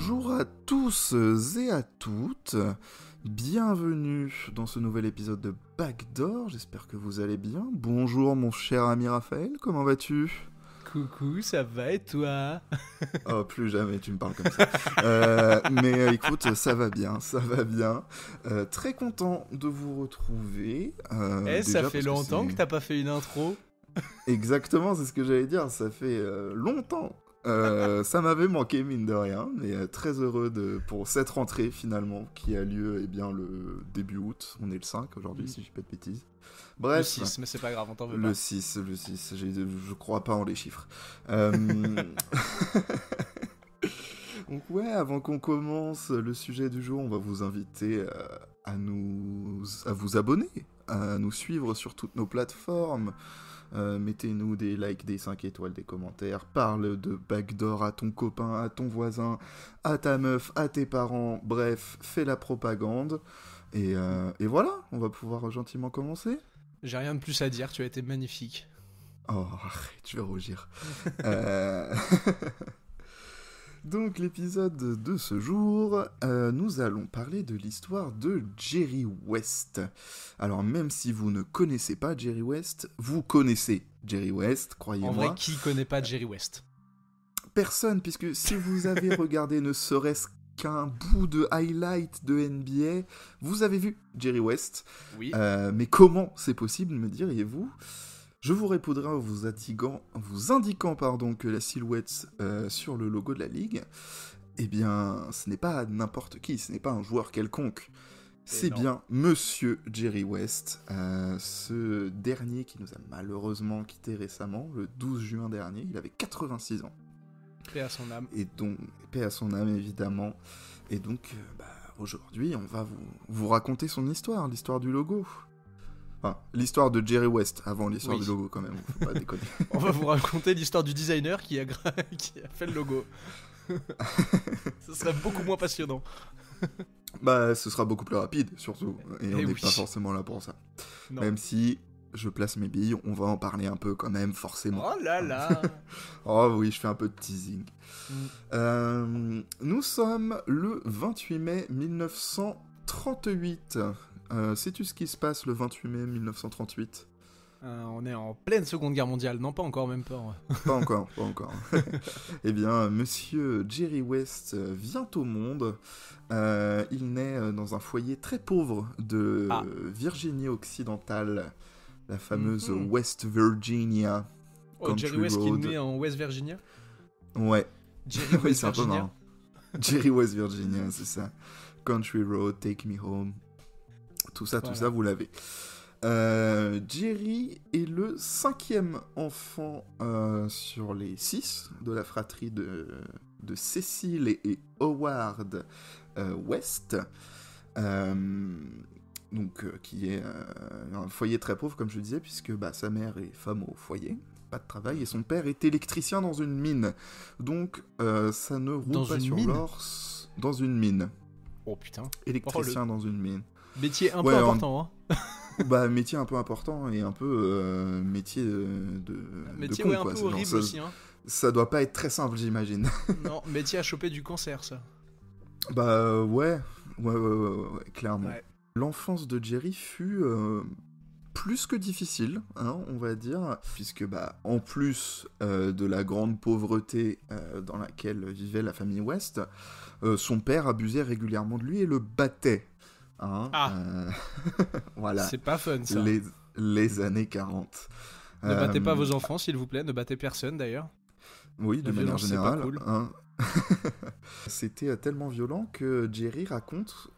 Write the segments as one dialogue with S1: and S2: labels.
S1: Bonjour à tous et à toutes, bienvenue dans ce nouvel épisode de Backdoor, j'espère que vous allez bien. Bonjour mon cher ami Raphaël, comment vas-tu ?
S2: Coucou, ça va et toi ?
S1: Oh, plus jamais tu me parles comme ça. Mais écoute, ça va bien, ça va bien. Très content de vous retrouver.
S2: Ça fait longtemps que t'as pas fait une intro ?
S1: Exactement, c'est ce que j'allais dire, ça fait longtemps. Ça m'avait manqué mine de rien, mais très heureux pour cette rentrée finalement qui a lieu le début août. On est le 5 aujourd'hui si je dis pas de bêtises. Bref,
S2: le 6, mais c'est pas grave, on t'en veut pas.
S1: Le 6, je crois pas en les chiffres. Donc ouais, avant qu'on commence le sujet du jour, on va vous inviter à vous abonner, à nous suivre sur toutes nos plateformes. Mettez-nous des likes, des 5 étoiles, des commentaires. Parle de Backdoor à ton copain, à ton voisin, à ta meuf, à tes parents. Bref, fais la propagande. Et voilà, on va pouvoir gentiment commencer.
S2: J'ai rien de plus à dire, tu as été magnifique.
S1: Oh, arrête, je vais rougir. Donc, l'épisode de ce jour, nous allons parler de l'histoire de Jerry West. Alors, même si vous ne connaissez pas Jerry West, vous connaissez Jerry West, croyez-moi.
S2: En vrai, qui connaît pas Jerry West ?
S1: Personne, puisque si vous avez regardé ne serait-ce qu'un bout de highlight de NBA, vous avez vu Jerry West.
S2: Oui.
S1: Mais comment c'est possible, me diriez-vous ? Je vous répondrai en vous indiquant que la silhouette sur le logo de la ligue, eh bien, ce n'est pas n'importe qui, ce n'est pas un joueur quelconque. C'est bien Monsieur Jerry West, ce dernier qui nous a malheureusement quitté récemment, le 12 juin dernier, il avait 86 ans.
S2: Paix à son âme.
S1: Et donc, paix à son âme évidemment. Et donc, aujourd'hui, on va vous raconter son histoire, l'histoire du logo. Enfin, l'histoire de Jerry West avant l'histoire du logo quand même, faut pas déconner.
S2: On va vous raconter l'histoire du designer qui a fait le logo. Ce serait beaucoup moins passionnant.
S1: Ce sera beaucoup plus rapide surtout, et on n'est pas forcément là pour ça. Non. Même si je place mes billes, on va en parler un peu quand même, forcément.
S2: Oh là là.
S1: Oh oui, je fais un peu de teasing. Nous sommes le 28 mai 1938. Sais-tu ce qui se passe le 28 mai 1938 ?
S2: On est en pleine Seconde Guerre mondiale, non pas encore, même pas.
S1: Pas encore. Eh bien, Monsieur Jerry West vient au monde. Il naît dans un foyer très pauvre de Virginie occidentale, la fameuse West Virginia.
S2: Jerry West qui est né en West Virginia ?
S1: Ouais.
S2: Jerry West
S1: c'est
S2: Virginia.
S1: Un peu marrant. Jerry West Virginia, c'est ça. Country Road, Take Me Home. Tout ça, vous l'avez. Jerry est le 5e enfant sur les 6 de la fratrie de Cecil et Howard West, qui est un foyer très pauvre, comme je disais, puisque sa mère est femme au foyer, pas de travail, et son père est électricien dans une mine. Donc, ça ne roule pas sur l'or dans une mine.
S2: Oh putain.
S1: Électricien dans une mine.
S2: Métier un peu important, hein.
S1: Métier un peu important et un peu métier de
S2: métier
S1: con,
S2: un peu horrible aussi, hein.
S1: Ça doit pas être très simple, j'imagine.
S2: Non, métier à choper du cancer, ça.
S1: Ouais, clairement. Ouais. L'enfance de Jerry fut plus que difficile, hein, on va dire, puisque en plus de la grande pauvreté dans laquelle vivait la famille West, son père abusait régulièrement de lui et le battait. Hein, voilà. C'est
S2: pas fun, ça.
S1: Les années 40.
S2: Ne battez pas vos enfants, s'il vous plaît. Ne battez personne, d'ailleurs.
S1: Oui, de manière générale.
S2: C'est pas cool.
S1: Hein. C'était tellement violent que Jerry raconte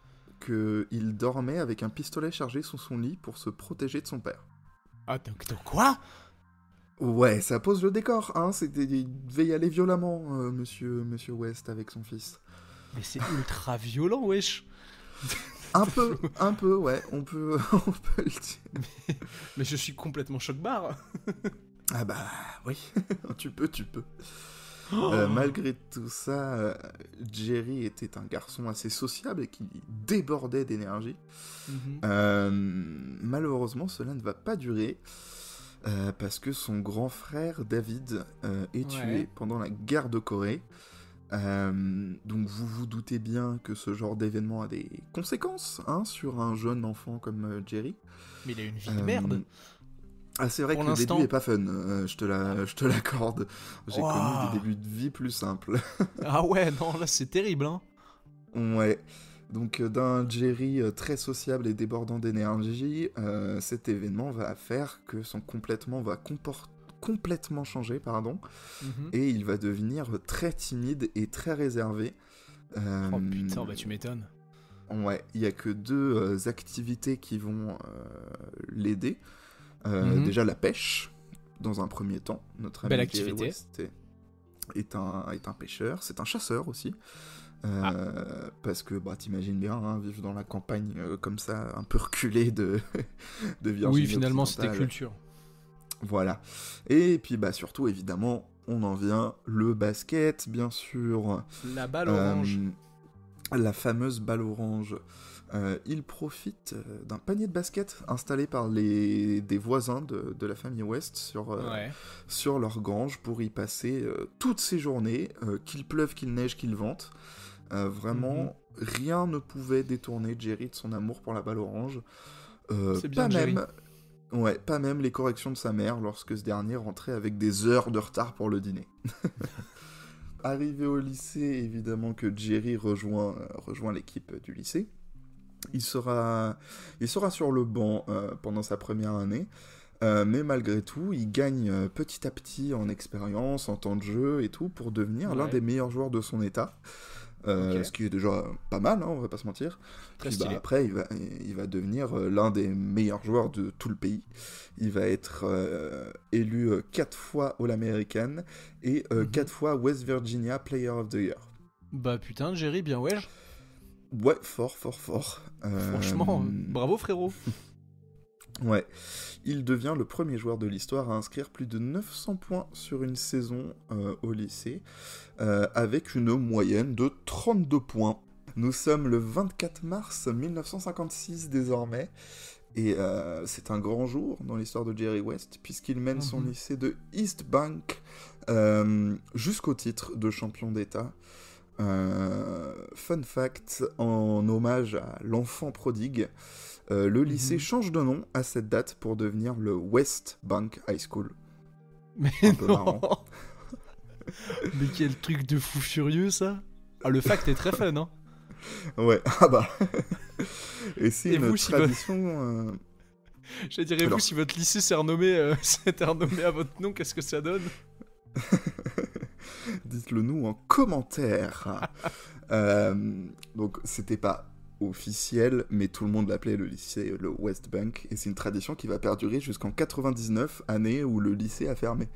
S1: qu'il dormait avec un pistolet chargé sous son lit pour se protéger de son père.
S2: Ah, donc quoi ?
S1: Ouais, ça pose le décor, hein. Il devait y aller violemment, monsieur West, avec son fils.
S2: Mais c'est ultra violent, wesh.
S1: Un peu, ouais, on peut le dire.
S2: Mais je suis complètement choc-barre.
S1: Ah oui, tu peux. Malgré tout ça, Jerry était un garçon assez sociable et qui débordait d'énergie. Malheureusement, cela ne va pas durer, parce que son grand frère David est tué pendant la guerre de Corée. Donc vous vous doutez bien que ce genre d'événement a des conséquences sur un jeune enfant comme Jerry.
S2: Mais il a une vie de merde.
S1: Ah, c'est vrai
S2: Pour
S1: que le
S2: l'instant.
S1: début est pas fun, je te l'accorde. J'ai connu
S2: Ouah.
S1: des débuts de vie plus simples.
S2: Ah ouais, non, là c'est terrible, hein.
S1: Ouais. Donc d'un Jerry très sociable et débordant d'énergie, cet événement va faire que son comportement va complètement changer, pardon,
S2: Mhm.
S1: et il va devenir très timide et très réservé.
S2: Oh putain, bah tu m'étonnes.
S1: Ouais, il y a que deux activités qui vont l'aider.
S2: Mhm.
S1: Déjà la pêche, dans un premier temps. Notre
S2: Belle
S1: ami Jerry
S2: activité.
S1: West est un pêcheur, c'est un chasseur aussi.
S2: Ah.
S1: Parce que t'imagines bien, vivre dans la campagne comme ça, un peu reculé de Virginie
S2: Oui, finalement c'était
S1: occidentale.
S2: culture.
S1: Voilà. Et puis surtout, évidemment, on en vient le basket, bien sûr.
S2: La balle orange.
S1: La fameuse balle orange. Il profite d'un panier de basket installé par des voisins de la famille West
S2: Ouais.
S1: sur leur grange pour y passer toutes ces journées, qu'il pleuve, qu'il neige, qu'il vente. Vraiment, rien ne pouvait détourner Jerry de son amour pour la balle orange.
S2: C'est bien Jerry.
S1: Pas même les corrections de sa mère lorsque ce dernier rentrait avec des heures de retard pour le dîner. Arrivé au lycée, évidemment que Jerry rejoint l'équipe du lycée. Il sera sur le banc pendant sa première année, mais malgré tout, il gagne petit à petit en expérience, en temps de jeu et tout, pour devenir l'un des meilleurs joueurs de son état. Ce qui est déjà pas mal, on va pas se mentir.
S2: Très
S1: Puis
S2: stylé.
S1: après, il va devenir l'un des meilleurs joueurs de tout le pays. Il va être élu 4 fois All-American et 4 fois West Virginia Player of the Year.
S2: Bah putain, Jerry, bien ouais.
S1: Ouais, fort.
S2: Franchement, bravo frérot.
S1: Ouais, il devient le premier joueur de l'histoire à inscrire plus de 900 points sur une saison au lycée, avec une moyenne de 32 points. Nous sommes le 24 mars 1956 désormais, et c'est un grand jour dans l'histoire de Jerry West, puisqu'il mène son lycée de East Bank jusqu'au titre de champion d'État. Fun fact, en hommage à l'enfant prodigue, le lycée change de nom à cette date pour devenir le West Bank High School.
S2: Mais
S1: Un peu
S2: non.
S1: marrant.
S2: Mais quel truc de fou furieux ça. Ah, le fact est très fun, hein.
S1: Ouais, Et c'est
S2: Et
S1: une
S2: vous, si
S1: tradition...
S2: Je dirais, vous, si votre lycée s'est renommé, s'était renommé à votre nom, qu'est-ce que ça donne?
S1: Dites-le nous en commentaire. Donc, c'était pas officiel, mais tout le monde l'appelait le lycée le West Bank, et c'est une tradition qui va perdurer jusqu'en 99, année où le lycée a fermé.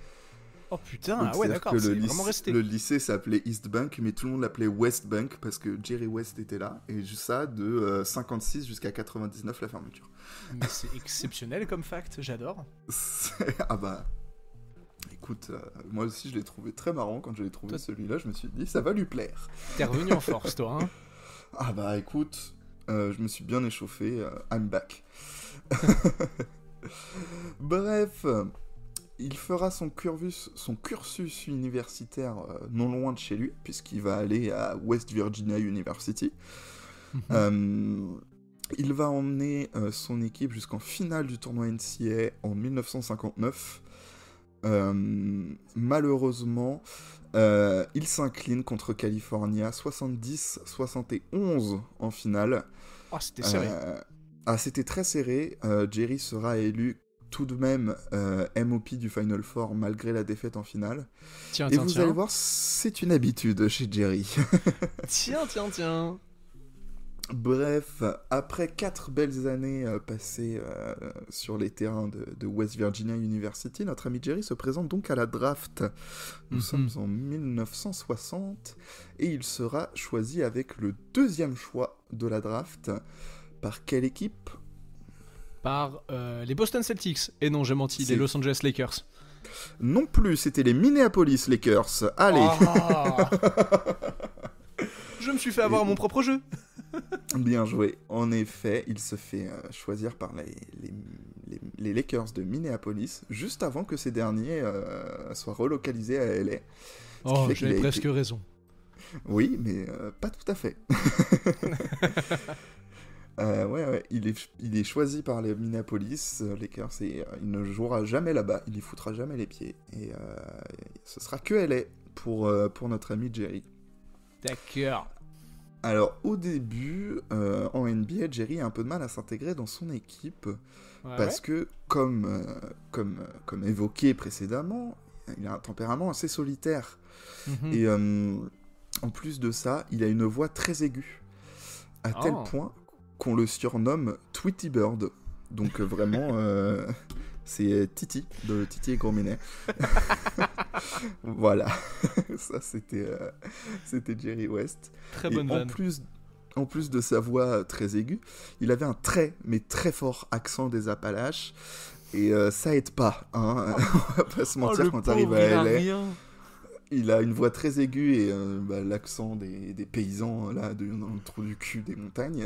S2: Oh putain,
S1: Donc,
S2: ah ouais,
S1: c'est-à-dire
S2: d'accord,
S1: que
S2: c'est vraiment resté.
S1: le lycée s'appelait East Bank, mais tout le monde l'appelait West Bank parce que Jerry West était là, et juste ça de 56 jusqu'à 99 la fermeture.
S2: Mais c'est exceptionnel comme fact, j'adore.
S1: Écoute, moi aussi je l'ai trouvé très marrant quand je l'ai trouvé celui-là, je me suis dit ça va lui plaire.
S2: T'es revenu en force, toi, hein.
S1: Écoute, je me suis bien échauffé, I'm back. Bref, il fera son cursus universitaire non loin de chez lui, puisqu'il va aller à West Virginia University. Il va emmener son équipe jusqu'en finale du tournoi NCAA en 1959. Malheureusement, il s'incline contre California 70-71 en finale.
S2: Ah, c'était serré.
S1: C'était très serré. Jerry sera élu tout de même MOP du Final Four malgré la défaite en finale.
S2: Tiens.
S1: Vous allez voir, c'est une habitude chez Jerry.
S2: Tiens.
S1: Bref, après 4 belles années passées sur les terrains de West Virginia University, notre ami Jerry se présente donc à la draft. Nous sommes en 1960 et il sera choisi avec le 2e choix de la draft. Par quelle équipe ?
S2: Par les Boston Celtics. Et non, j'ai menti, les Los Angeles Lakers.
S1: Non plus, c'était les Minneapolis Lakers. Allez.
S2: Je me suis fait avoir mon propre jeu.
S1: Bien joué. En effet, il se fait choisir par les Lakers de Minneapolis juste avant que ces derniers soient relocalisés à LA.
S2: Oh, j'avais presque raison.
S1: Oui, mais pas tout à fait. Ouais, il est choisi par les Minneapolis Lakers et il ne jouera jamais là-bas, il y foutra jamais les pieds. Et ce sera que LA pour notre ami Jerry.
S2: D'accord.
S1: Alors, au début, en NBA, Jerry a un peu de mal à s'intégrer dans son équipe parce que, comme évoqué précédemment, il a un tempérament assez solitaire.
S2: Mhm.
S1: Et en plus de ça, il a une voix très aiguë, à tel point qu'on le surnomme Tweety Bird. Donc vraiment, c'est Titi, de Titi et Gourminet. Voilà, ça c'était Jerry West.
S2: Très
S1: Et
S2: bonne vanne.
S1: en plus de sa voix très aiguë, il avait un mais très fort accent des Appalaches. Et ça aide pas, hein. On va pas se mentir,
S2: le
S1: quand
S2: pauvre,
S1: t'arrives
S2: il a
S1: à LA.
S2: rien.
S1: Il a une voix très aiguë et l'accent des paysans là, dans le trou du cul des montagnes.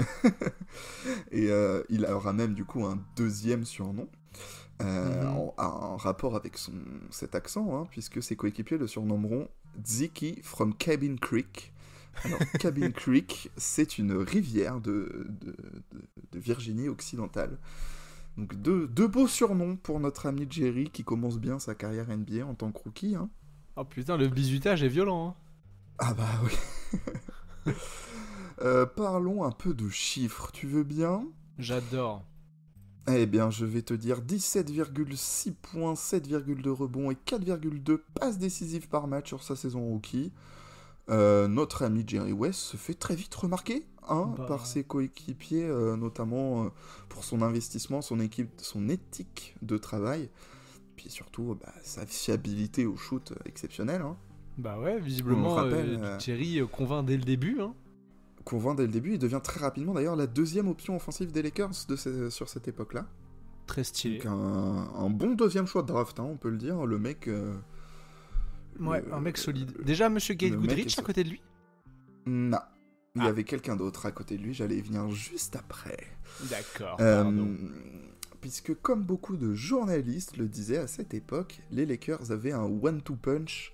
S1: Et il aura même du coup un deuxième surnom en rapport avec cet accent, hein, puisque ses coéquipiers le surnommeront Ziki from Cabin Creek. Alors, Cabin Creek, c'est une rivière de Virginie occidentale. Donc deux beaux surnoms pour notre ami Jerry qui commence bien sa carrière NBA en tant que rookie, hein.
S2: Oh putain, le bisutage est violent. Hein.
S1: Ah bah oui. Parlons un peu de chiffres, tu veux bien ?
S2: J'adore.
S1: Eh bien, je vais te dire 17,6 points, 7,2 rebonds et 4,2 passes décisives par match sur sa saison rookie. Notre ami Jerry West se fait très vite remarquer par ses coéquipiers, notamment pour son investissement, son éthique de travail, puis surtout sa fiabilité au shoot exceptionnelle. Hein.
S2: Bah ouais, visiblement, Jerry convainc dès le début. Hein.
S1: Convainc dès le début, il devient très rapidement d'ailleurs la deuxième option offensive des Lakers sur cette époque-là.
S2: Très stylé.
S1: Donc un bon deuxième choix de draft, hein, on peut le dire. Le mec...
S2: ouais, un mec solide. Déjà, Monsieur Gabe Goodrich à côté de lui ?
S1: Non. Il y avait quelqu'un d'autre à côté de lui, j'allais y venir juste après.
S2: D'accord, pardon.
S1: Puisque comme beaucoup de journalistes le disaient à cette époque, les Lakers avaient un one-two punch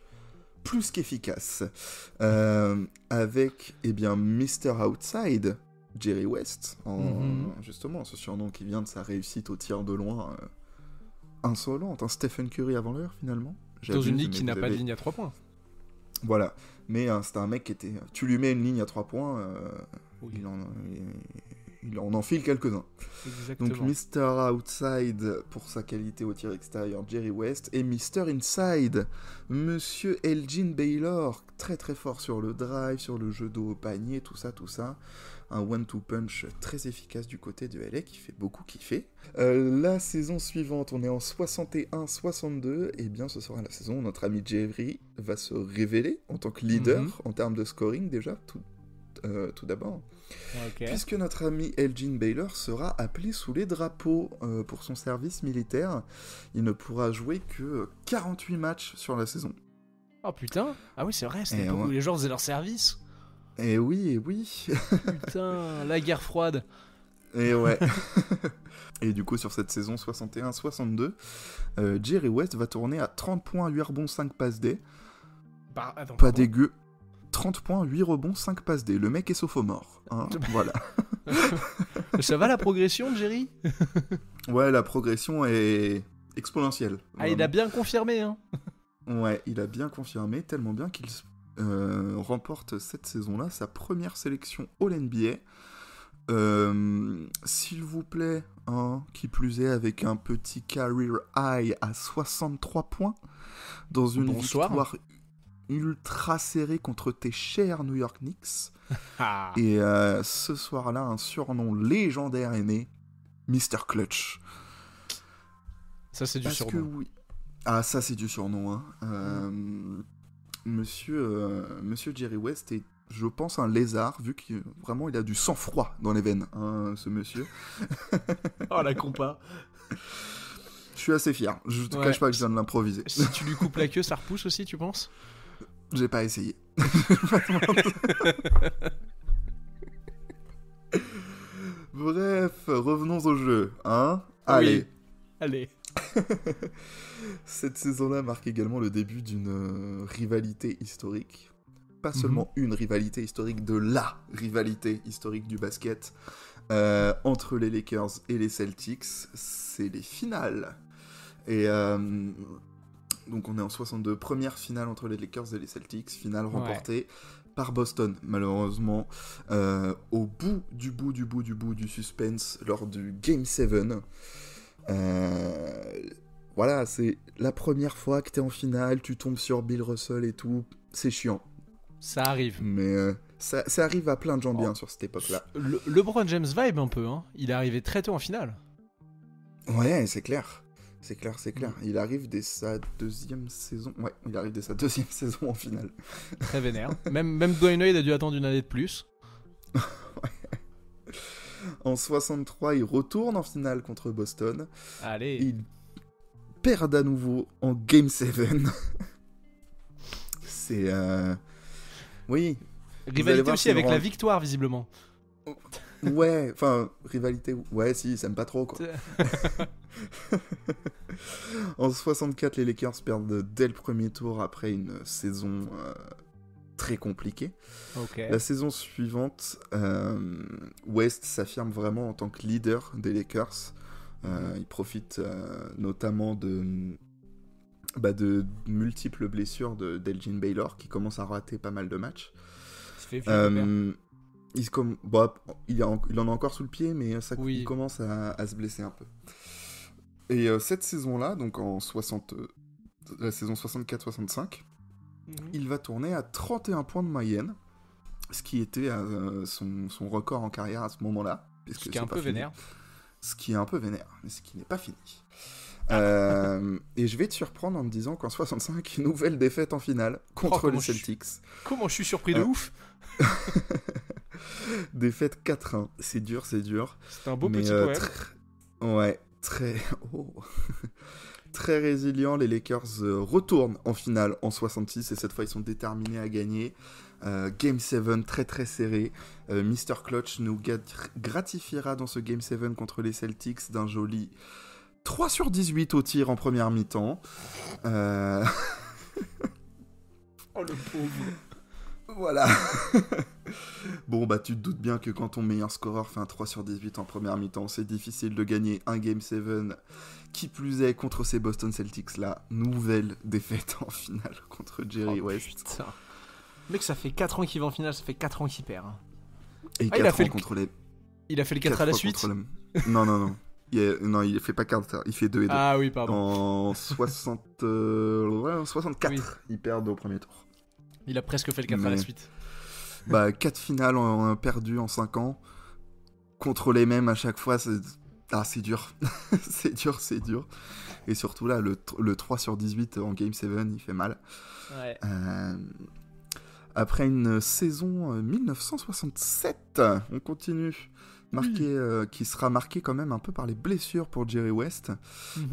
S1: plus qu'efficace. Avec, Mr. Outside, Jerry West, justement, ce surnom qui vient de sa réussite au tir de loin insolente, un Stephen Curry avant l'heure finalement.
S2: Dans une ligue qui n'a pas de ligne à 3 points.
S1: Voilà, mais c'était un mec qui était... Tu lui mets une ligne à 3 points, oui. il en enfile quelques-uns.
S2: Exactement.
S1: Donc Mr. Outside pour sa qualité au tir extérieur, Jerry West, et Mr. Inside, Monsieur Elgin Baylor, très très fort sur le drive, sur le jeu d'eau au panier, tout ça. Un one-two punch très efficace du côté de LA qui fait beaucoup kiffer. La saison suivante, on est en 61-62, et bien ce sera la saison où notre ami Jerry va se révéler en tant que leader en termes de scoring déjà, tout d'abord.
S2: Okay.
S1: Puisque notre ami Elgin Baylor sera appelé sous les drapeaux pour son service militaire, il ne pourra jouer que 48 matchs sur la saison.
S2: Oh putain. Ah oui, c'est vrai, c'était l'époque où les joueurs faisaient leur service.
S1: Eh oui.
S2: Putain, la guerre froide.
S1: Et ouais. Et du coup, sur cette saison 61-62, Jerry West va tourner à 30 points, 8 rebonds, 5 passes D.
S2: Attends,
S1: pas dégueu. 30 points, 8 rebonds, 5 passes D. Le mec est sophomore. Hein, voilà.
S2: Ça va la progression de Jerry ?
S1: Ouais, la progression est exponentielle.
S2: Ah, il a bien confirmé, hein.
S1: Ouais, il a bien confirmé, tellement bien qu'il remporte cette saison-là sa première sélection All-NBA. S'il vous plaît, hein, qui plus est avec un petit career high à 63 points dans une victoire ultra serrée contre tes chers New York Knicks. Et ce soir-là, un surnom légendaire est né, Mr. Clutch.
S2: Ça, c'est du surnom.
S1: Que oui. Ah, ça, c'est du surnom. Hein. Monsieur Jerry West est, je pense, un lézard, vu qu'il vraiment il a du sang-froid dans les veines, hein, ce monsieur.
S2: Oh, la compa.
S1: Je suis assez fier. Je te cache pas que je viens de l'improviser.
S2: Si tu lui coupes la queue, ça repousse aussi, tu penses ?
S1: J'ai pas essayé. Bref, revenons au jeu, hein ?
S2: Oui. Allez.
S1: Cette saison-là marque également le début d'une rivalité historique. pas seulement une rivalité historique, de la rivalité historique du basket entre les Lakers et les Celtics, c'est les finales. Et donc on est en 62, première finale entre les Lakers et les Celtics, finale remportée par Boston, malheureusement, au bout du suspense lors du Game 7. Voilà, c'est la première fois que t'es en finale, tu tombes sur Bill Russell et tout, c'est chiant.
S2: Ça arrive.
S1: Mais ça arrive à plein de gens bien sur cette époque-là.
S2: LeBron James vibe un peu, hein. Il est arrivé très tôt en finale.
S1: Ouais, c'est clair. C'est clair. Il arrive dès sa deuxième saison. Ouais, il arrive dès sa deuxième saison en finale.
S2: Très vénère. Même Dwayne Wade a dû attendre une année de plus.
S1: Ouais. En 63, il retourne en finale contre Boston.
S2: Allez.
S1: Il perd à nouveau en Game 7. C'est... Oui.
S2: Rivalité aussi avec la victoire, visiblement.
S1: Ouais, enfin, rivalité... Ouais, si, ils s'aiment pas trop, quoi. En 64, les Lakers perdent dès le premier tour après une saison très compliquée.
S2: Okay.
S1: La saison suivante, West s'affirme vraiment en tant que leader des Lakers. Il profite notamment de multiples blessures d'Elgin Baylor qui commence à rater pas mal de matchs.
S2: Il
S1: en a encore sous le pied, mais il commence à se blesser un peu. Et cette saison-là, donc la saison 64-65, il va tourner à 31 points de moyenne, ce qui était son record en carrière à ce moment-là.
S2: Ce qui est un peu vénère.
S1: Ce qui est un peu vénère, mais ce qui n'est pas fini. Et je vais te surprendre en me disant qu'en 65, nouvelle défaite en finale contre les Celtics.
S2: Comment je suis surpris de ouf.
S1: Défaite 4-1, c'est dur.
S2: C'est un beau petit poème.
S1: Très résilient, les Lakers retournent en finale en 66 et cette fois ils sont déterminés à gagner. Game 7 très très serré. Mr. Clutch nous gratifiera dans ce Game 7 contre les Celtics d'un joli 3 sur 18 au tir en première mi-temps.
S2: Oh le pauvre.
S1: Voilà. Bon, bah tu te doutes bien que quand ton meilleur scoreur fait un 3 sur 18 en première mi-temps, c'est difficile de gagner un Game 7. Qui plus est, contre ces Boston Celtics là, nouvelle défaite en finale contre Jerry West.
S2: Putain. Mec, ça fait 4 ans qu'il va en finale, ça fait 4 ans qu'il perd.
S1: Et 4 ans contre les...
S2: Il a fait le 4 à la suite
S1: Non. Il fait pas 4, il fait 2 et 2.
S2: Ah oui, pardon.
S1: En 64, oui. Ils perdent au premier tour.
S2: Il a presque fait le 4 à la suite.
S1: 4 finales perdues en 5 ans. Contre les mêmes à chaque fois, c'est dur. c'est dur. Et surtout là, le 3 sur 18 en Game 7, il fait mal.
S2: Ouais.
S1: Après une saison 1967, on continue. Qui sera marqué quand même un peu par les blessures pour Jerry West.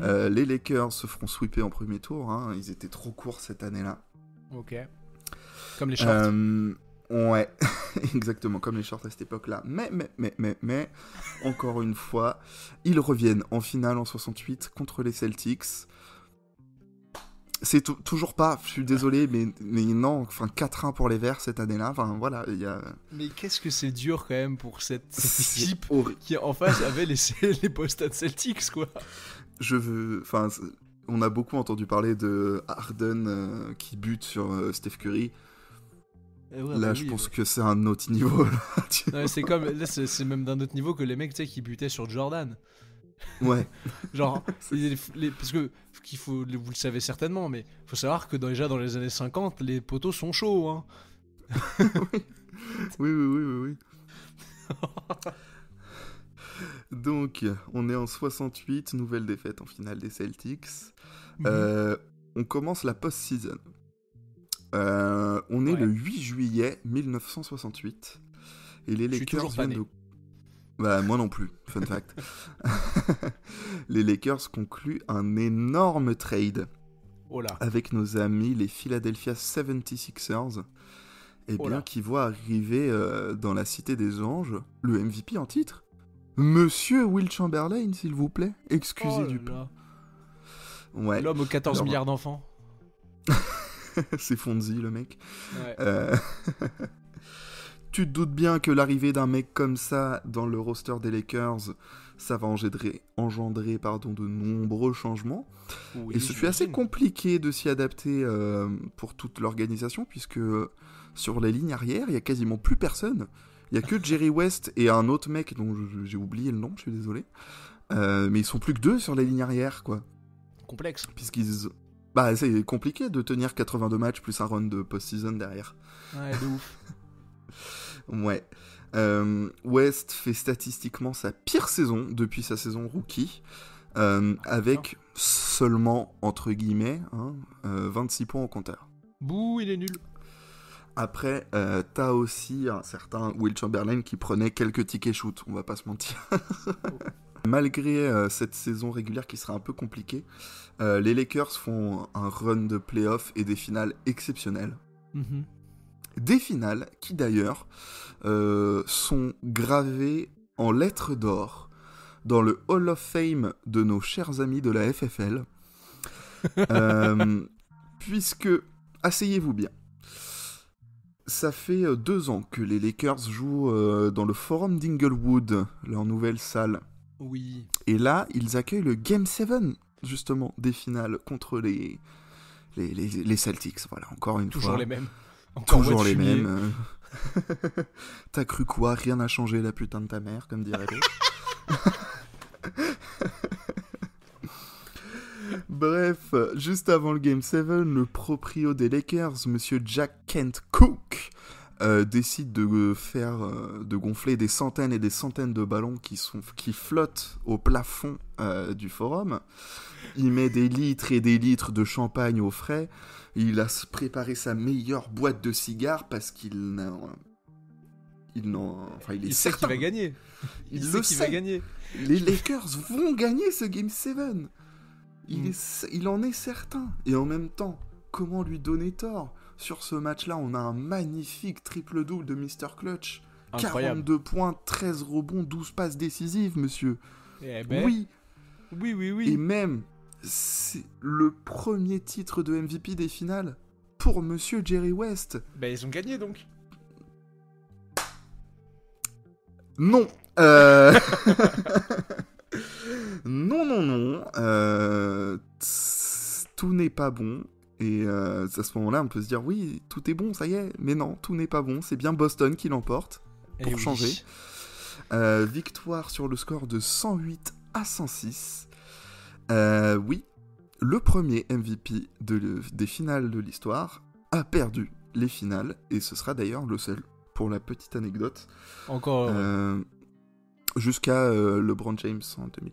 S1: Les Lakers se feront sweeper en premier tour. Hein. Ils étaient trop courts cette année-là.
S2: Ok. Comme les shorts.
S1: Ouais, exactement, comme les shorts à cette époque-là. Mais, encore une fois, ils reviennent en finale en 68 contre les Celtics. C'est toujours pas, je suis désolé, mais non, enfin 4-1 pour les Verts cette année-là, enfin voilà, il y a...
S2: Mais qu'est-ce que c'est dur quand même pour cette équipe qui en face avait les Boston Celtics, quoi.
S1: On a beaucoup entendu parler de Harden qui bute sur Steph Curry. Là, je pense que c'est un autre niveau.
S2: Là, c'est même d'un autre niveau que les mecs, tu sais, qui butaient sur Jordan.
S1: Ouais.
S2: Genre, parce que vous le savez certainement, mais faut savoir que déjà dans les années 50, les poteaux sont chauds, hein.
S1: Oui. Donc, on est en 68, nouvelle défaite en finale des Celtics. On commence la post-season. On est le 8 juillet 1968 et les Lakers viennent de... Bah moi non plus, fun fact. Les Lakers concluent un énorme trade avec nos amis les Philadelphia 76ers qui voient arriver dans la Cité des Anges le MVP en titre, Monsieur Will Chamberlain, s'il vous plaît, excusez du peu.
S2: Ouais. L'homme aux 14 milliards d'enfants.
S1: C'est Fonzie, le mec.
S2: Ouais.
S1: Tu te doutes bien que l'arrivée d'un mec comme ça dans le roster des Lakers, ça va engendrer de nombreux changements.
S2: Oui,
S1: Et ce fut assez
S2: j'imagine.
S1: compliqué de s'y adapter pour toute l'organisation, puisque sur les lignes arrière, il y a quasiment plus personne. Il y a que Jerry West et un autre mec dont j'ai oublié le nom, je suis désolé. Mais ils sont plus que deux sur les lignes arrière, quoi.
S2: Complexe.
S1: Puisqu'ils... Bah, c'est compliqué de tenir 82 matchs plus un run de post-season derrière.
S2: Ouais, de ouf.
S1: Ouais. West fait statistiquement sa pire saison depuis sa saison rookie, avec seulement, entre guillemets, 26 points au compteur.
S2: Bouh, il est nul.
S1: Après, t'as aussi un certain Will Chamberlain qui prenait quelques tickets shoot, on va pas se mentir. Malgré cette saison régulière qui sera un peu compliquée, les Lakers font un run de playoffs et des finales exceptionnelles.
S2: Mhm.
S1: Des finales qui d'ailleurs sont gravées en lettres d'or dans le Hall of Fame de nos chers amis de la FFL. Puisque, asseyez-vous bien, ça fait 2 ans que les Lakers jouent dans le Forum d'Inglewood, leur nouvelle salle.
S2: Oui.
S1: Et là, ils accueillent le Game 7, justement, des finales contre les Celtics. Voilà, encore une
S2: Toujours
S1: fois.
S2: les mêmes. Encore
S1: Toujours
S2: Wade
S1: les
S2: fumier.
S1: mêmes. T'as cru quoi? Rien n'a changé, la putain de ta mère, comme dirait l'autre. Bref, juste avant le Game 7, le proprio des Lakers, monsieur Jack Kent Cook, décide de gonfler des centaines et des centaines de ballons qui flottent au plafond du forum. Il met des litres et des litres de champagne au frais. Il a préparé sa meilleure boîte de cigares parce qu'il est
S2: sait
S1: certain.
S2: qu'il va gagner.
S1: Il
S2: sait
S1: le
S2: qu'il
S1: sait.
S2: va gagner.
S1: Les Lakers vont gagner ce Game 7. Il en est certain. Et en même temps, comment lui donner tort? Sur ce match-là, on a un magnifique triple-double de Mr. Clutch.
S2: Incroyable.
S1: 42 points, 13 rebonds, 12 passes décisives, monsieur.
S2: Eh ben,
S1: Oui.
S2: Oui.
S1: Et même, c'est le premier titre de MVP des finales pour monsieur Jerry West.
S2: Ben, ils ont gagné donc.
S1: Non. Non. Tout n'est pas bon. Et à ce moment-là, on peut se dire, oui, tout est bon, ça y est. Mais non, tout n'est pas bon. C'est bien Boston qui l'emporte, pour
S2: Eh
S1: changer.
S2: oui.
S1: Victoire sur le score de 108-106. Oui, le premier MVP des finales de l'histoire a perdu les finales. Et ce sera d'ailleurs le seul, pour la petite anecdote.
S2: Encore.
S1: Jusqu'à LeBron James en 2000.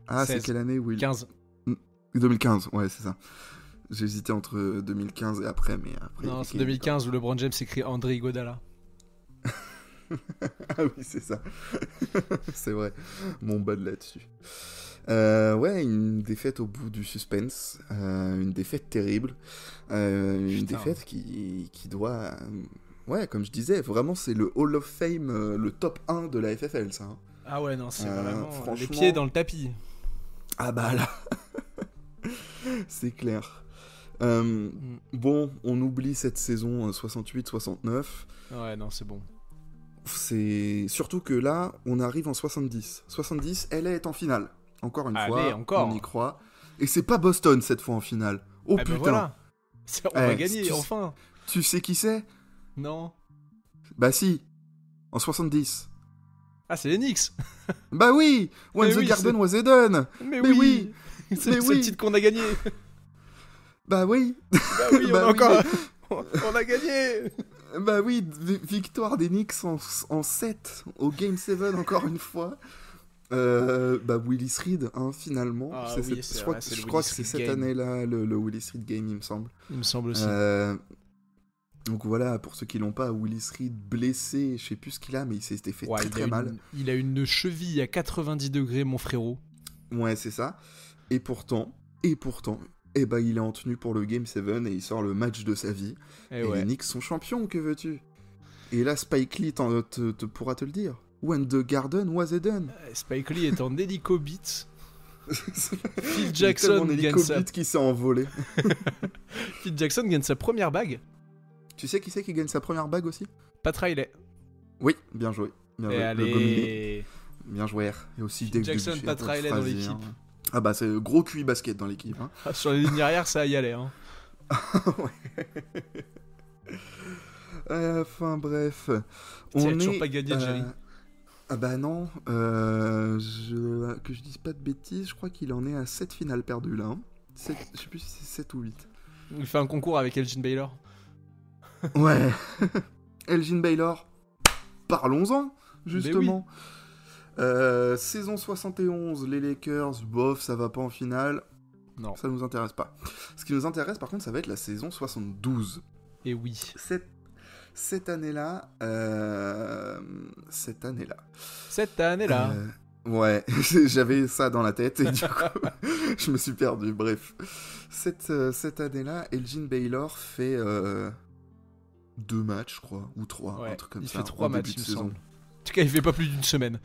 S1: Ah,
S2: 16.
S1: c'est quelle année, Will?
S2: 15.
S1: 2015, ouais, c'est ça. J'ai hésité entre 2015 et après, mais après...
S2: Non, c'est 2015 où LeBron James écrit André Iguodala.
S1: Ah oui, c'est ça. C'est vrai. Mon bad là-dessus. Ouais, une défaite au bout du suspense. Une défaite terrible. Une défaite qui doit... ouais, comme je disais, vraiment, c'est le Hall of Fame, le top 1 de la FFL, ça. Hein.
S2: Ah ouais, non, c'est vraiment les
S1: franchement...
S2: pieds dans le tapis.
S1: Ah bah là... c'est clair. Bon, on oublie cette saison 68-69.
S2: Ouais, non, c'est bon.
S1: C'est surtout que là, on arrive en 70. 70, elle est en finale. Encore une fois,
S2: encore.
S1: on y croit. Et c'est pas Boston cette fois en finale. Oh
S2: Eh
S1: putain.
S2: ben voilà. On va
S1: Eh,
S2: gagner,
S1: tu-
S2: enfin.
S1: Tu sais qui c'est?
S2: Non.
S1: Bah si, en 70.
S2: Ah, c'est les Knicks.
S1: Bah oui, When
S2: Mais
S1: the
S2: oui,
S1: Garden was Eden.
S2: Mais
S1: oui.
S2: oui. C'est
S1: Mais
S2: le
S1: oui.
S2: titre qu'on a gagné.
S1: Bah oui.
S2: Bah oui,
S1: Bah
S2: on a
S1: oui,
S2: encore... on a gagné.
S1: Bah oui, victoire des Knicks en 7 au Game 7 encore une fois. Bah Willis Reed, hein, finalement.
S2: Ah
S1: C'est
S2: oui,
S1: cette-
S2: c'est
S1: je
S2: vrai,
S1: crois,
S2: c'est le
S1: je crois
S2: Willis
S1: que c'est
S2: Reed
S1: cette
S2: Game.
S1: année-là, le Willis Reed Game, il me semble.
S2: Il me semble aussi.
S1: Donc voilà, pour ceux qui l'ont pas, Willis Reed blessé, je sais plus ce qu'il a, mais il s'était fait
S2: Ouais,
S1: très mal.
S2: Il a une cheville à 90 degrés, mon frérot.
S1: Ouais, c'est ça. Et pourtant, eh ben, il est en tenue pour le Game 7 et il sort le match de sa vie. Et
S2: ouais.
S1: les Knicks sont champions, que veux-tu? Et là, Spike Lee pourra te le dire. When the Garden was Eden.
S2: Spike Lee est en hélico beat. Phil
S1: J'ai
S2: Jackson
S1: tellement
S2: gagne
S1: d'hélicobite qui s'est envolé.
S2: Phil Jackson gagne sa première bague.
S1: Tu sais qui c'est qui gagne sa première bague aussi?
S2: Pat Riley.
S1: Oui, bien joué. Bien
S2: Et
S1: joué. Le gominé.
S2: allez.
S1: Bien joué. Et aussi
S2: Phil
S1: Dave
S2: Jackson,
S1: Debussy,
S2: Pat Riley dans
S1: Frazier,
S2: l'équipe.
S1: hein. Ah bah c'est gros QI basket dans l'équipe. Hein.
S2: Ah, sur les lignes arrière, ça y allait. Hein.
S1: Enfin bref.
S2: Il a
S1: On
S2: toujours
S1: est,
S2: pas gagné, Jerry.
S1: Ah bah non. Que je dise pas de bêtises, je crois qu'il en est à 7 finales perdues là. Hein. Je sais plus si c'est 7 ou 8.
S2: Il fait un concours avec Elgin Baylor.
S1: Ouais. Elgin Baylor. Parlons-en, justement. Saison 71, les Lakers, bof, ça va pas en finale.
S2: Non.
S1: Ça nous intéresse pas. Ce qui nous intéresse, par contre, ça va être la saison 72.
S2: Et oui.
S1: Cette année-là... Cette année-là... Ouais, j'avais ça dans la tête et du coup, je me suis perdu. Bref, cette année-là, Elgin Baylor fait 2 matchs, je crois, ou 3,
S2: Ouais,
S1: un truc comme
S2: il
S1: ça.
S2: fait 3
S1: en
S2: matchs,
S1: début de
S2: il me
S1: saison.
S2: semble. En tout cas, il fait pas plus d'une semaine.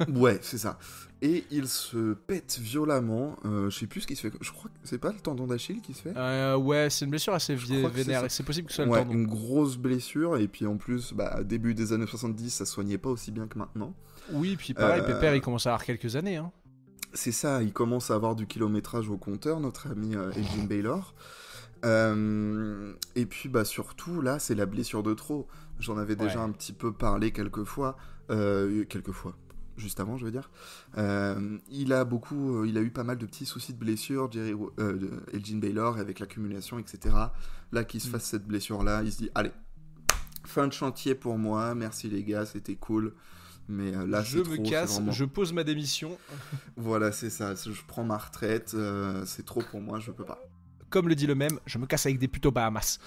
S1: Ouais, c'est ça. Et il se pète violemment. Je sais plus ce qui se fait. Je crois que c'est pas le tendon d'Achille qui se fait.
S2: Ouais, c'est une blessure assez
S1: crois que c'est
S2: vénère.
S1: ça.
S2: Et c'est possible que ce soit
S1: Ouais,
S2: le tendon.
S1: une grosse blessure. Et puis en plus, début des années 70, ça soignait pas aussi bien que maintenant.
S2: Oui, puis pareil, Pépère, il commence à avoir quelques années. Hein.
S1: C'est ça, il commence à avoir du kilométrage au compteur, notre ami Elgin Baylor. Et puis surtout, là, c'est la blessure de trop. J'en avais déjà un petit peu parlé quelques fois, juste avant, je veux dire. Il a eu pas mal de petits soucis de blessure, Elgin Baylor, avec l'accumulation, etc. Là, qu'il se fasse cette blessure-là, il se dit, allez, fin de chantier pour moi, merci les gars, c'était cool. Mais là,
S2: je
S1: c'est
S2: me
S1: trop,
S2: casse,
S1: vraiment...
S2: je pose ma démission.
S1: Voilà, c'est ça, je prends ma retraite, c'est trop pour moi, je peux pas.
S2: Comme le dit le même, je me casse avec des putes aux Bahamas.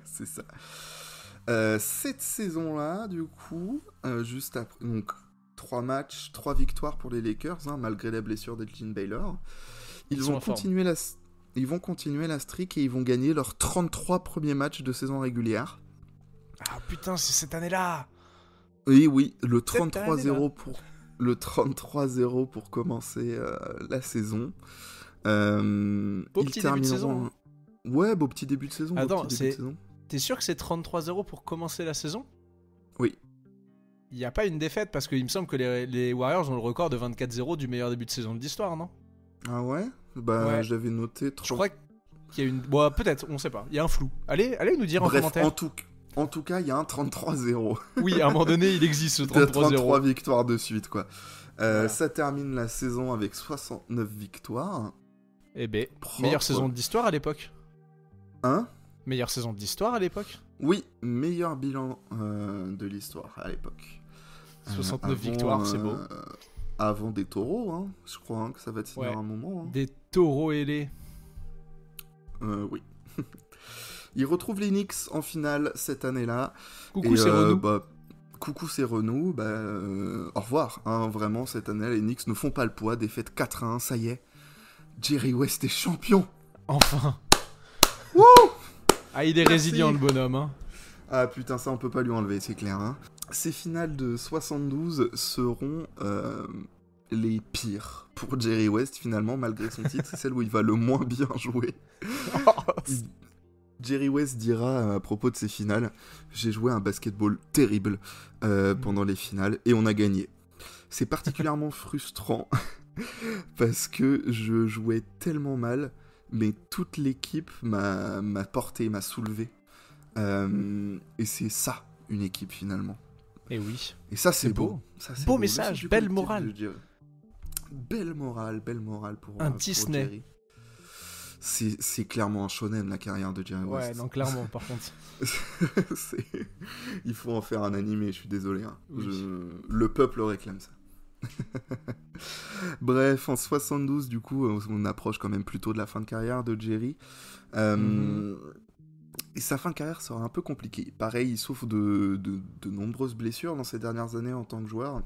S1: C'est ça. Cette saison-là, du coup, juste après, donc 3 matchs, 3 victoires pour les Lakers, hein, malgré la blessure d'Elgin Baylor. Ils vont continuer la streak et ils vont gagner leurs 33 premiers matchs de saison régulière.
S2: Ah putain, c'est cette année-là.
S1: Oui, le 33-0 pour commencer la saison.
S2: Beau petit début de saison.
S1: Ouais, beau petit début de saison.
S2: Attends, t'es sûr que c'est 33-0 pour commencer la saison?
S1: Oui.
S2: Il n'y a pas une défaite parce qu'il me semble que les Warriors ont le record de 24-0 du meilleur début de saison de l'histoire, non?
S1: Ah ouais? Ouais. J'avais noté 30...
S2: Je crois qu'il y a une... Bon, peut-être, on sait pas. Il y a un flou. Allez nous dire en commentaire.
S1: En tout cas, il y a un 33-0.
S2: Oui, à un moment donné, il existe ce 33-0.
S1: Il y a 33 victoires de suite, quoi. Voilà. Ça termine la saison avec 69 victoires.
S2: Eh ben, meilleure saison d'histoire à l'époque.
S1: Hein?
S2: Meilleure saison d'histoire à l'époque?
S1: Oui, meilleur bilan de l'histoire à l'époque.
S2: 69 victoires, c'est beau.
S1: Avant des taureaux, hein. Je crois que ça va tenir un moment. Hein.
S2: Des taureaux ailés.
S1: Oui. Ils retrouvent les Knicks en finale cette année-là.
S2: Coucou, c'est Renou.
S1: Coucou, c'est Renou. Au revoir. Hein, vraiment, cette année, les Knicks ne font pas le poids. Défaite 4-1, ça y est. Jerry West est champion.
S2: Enfin.
S1: Wouh!
S2: Ah, il est résilient, le bonhomme. Hein.
S1: Ah putain, ça on peut pas lui enlever, c'est clair. Hein. Ces finales de 72 seront les pires pour Jerry West, finalement, malgré son titre. C'est celle où il va le moins bien jouer. Jerry West dira à propos de ces finales, j'ai joué un basketball terrible pendant les finales et on a gagné. C'est particulièrement frustrant parce que je jouais tellement mal, mais toute l'équipe m'a porté, m'a soulevé. Et c'est ça, une équipe finalement.
S2: Et oui.
S1: Et ça, c'est beau. Ça, c'est
S2: beau message, belle morale.
S1: Belle morale pour
S2: Disney.
S1: Jerry. C'est clairement un shonen, la carrière de Jerry West.
S2: Ouais, non, clairement, par contre.
S1: Il faut en faire un animé, je suis désolé. Hein.
S2: Oui.
S1: Le peuple réclame ça. Bref, en 72, du coup, on approche quand même plutôt de la fin de carrière de Jerry. Et sa fin de carrière sera un peu compliquée. Pareil, il souffre de nombreuses blessures dans ses dernières années en tant que joueur.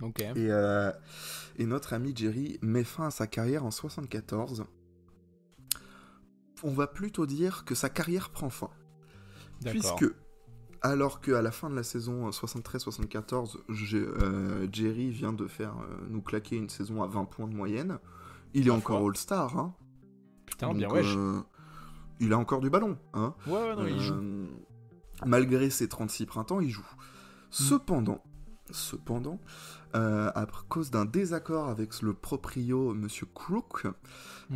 S2: Ok.
S1: Et notre ami Jerry met fin à sa carrière en 74. On va plutôt dire que sa carrière prend fin.
S2: D'accord.
S1: Puisque, Alors qu'à la fin de la saison 73-74, Jerry vient de faire nous claquer une saison à 20 points de moyenne. Il est encore All-Star, hein.
S2: Putain,
S1: Donc,
S2: bien wesh.
S1: Il a encore du ballon, hein.
S2: Ouais, non, il joue.
S1: Malgré ses 36 printemps, il joue. Cependant, à cause d'un désaccord avec le proprio Monsieur Crook,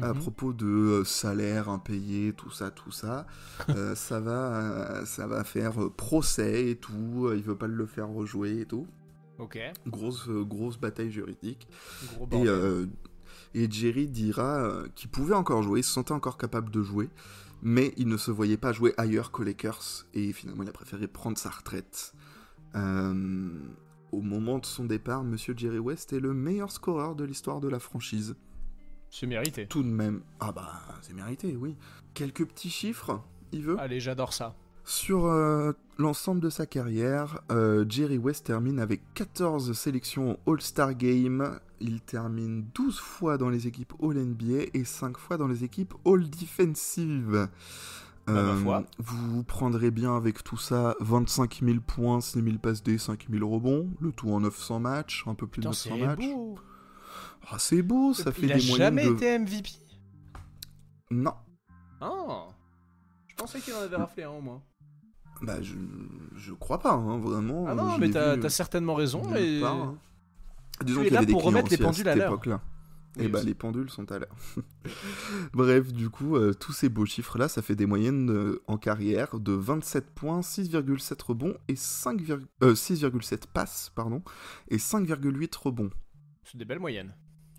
S1: à propos de salaire impayé, tout ça, ça va faire procès et tout. Il veut pas le faire rejouer et tout.
S2: Ok.
S1: Grosse bataille juridique.
S2: Gros bordel.
S1: Et Jerry dira qu'il pouvait encore jouer, il se sentait encore capable de jouer, mais il ne se voyait pas jouer ailleurs qu'aux Lakers, et finalement il a préféré prendre sa retraite. Au moment de son départ, Monsieur Jerry West est le meilleur scoreur de l'histoire de la franchise.
S2: C'est mérité.
S1: Tout de même. Ah bah, c'est mérité, oui. Quelques petits chiffres, il veut.
S2: Allez, j'adore ça.
S1: Sur l'ensemble de sa carrière, Jerry West termine avec 14 sélections All-Star Game. Il termine 12 fois dans les équipes All-NBA et 5 fois dans les équipes All-Defensive.
S2: Ma foi.
S1: Vous prendrez bien avec tout ça 25 000 points, 6 000 passes D, 5 000 rebonds, le tout en 900 matchs, un peu plus de 900 matchs.
S2: C'est beau.
S1: Ah, c'est beau, ça fait des moyennes de...
S2: Il a jamais été MVP?
S1: Non.
S2: Ah. Je pensais qu'il en avait raflé un au moins.
S1: Bah, je crois pas, hein, vraiment.
S2: Ah non, mais t'as certainement raison. Et...
S1: Part, hein. Disons
S2: qu'il
S1: qu'il y avait des
S2: pour
S1: clients
S2: remettre les
S1: aussi à
S2: pendules
S1: cette
S2: à l'heure.
S1: époque-là.
S2: Oui,
S1: et bah,
S2: aussi.
S1: les pendules sont à l'heure. Bref, du coup, tous ces beaux chiffres-là, ça fait des moyennes en carrière de 27 points, 6,7 rebonds et 6,7 passes, pardon, et 5,8 rebonds.
S2: C'est des belles moyennes.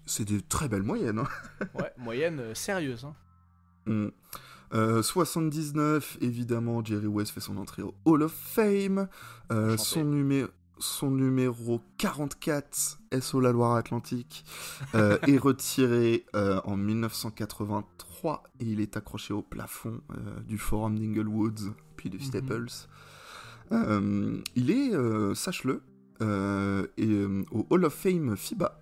S1: C'est des très belles moyennes, hein.
S2: Ouais, moyenne sérieuse. Hein.
S1: 79, évidemment, Jerry West fait son entrée au Hall of Fame. Son numéro 44, SO La Loire-Atlantique, est retiré en 1983 et il est accroché au plafond du Forum d'Inglewood, puis du Staples. Il est, sache-le, au Hall of Fame FIBA,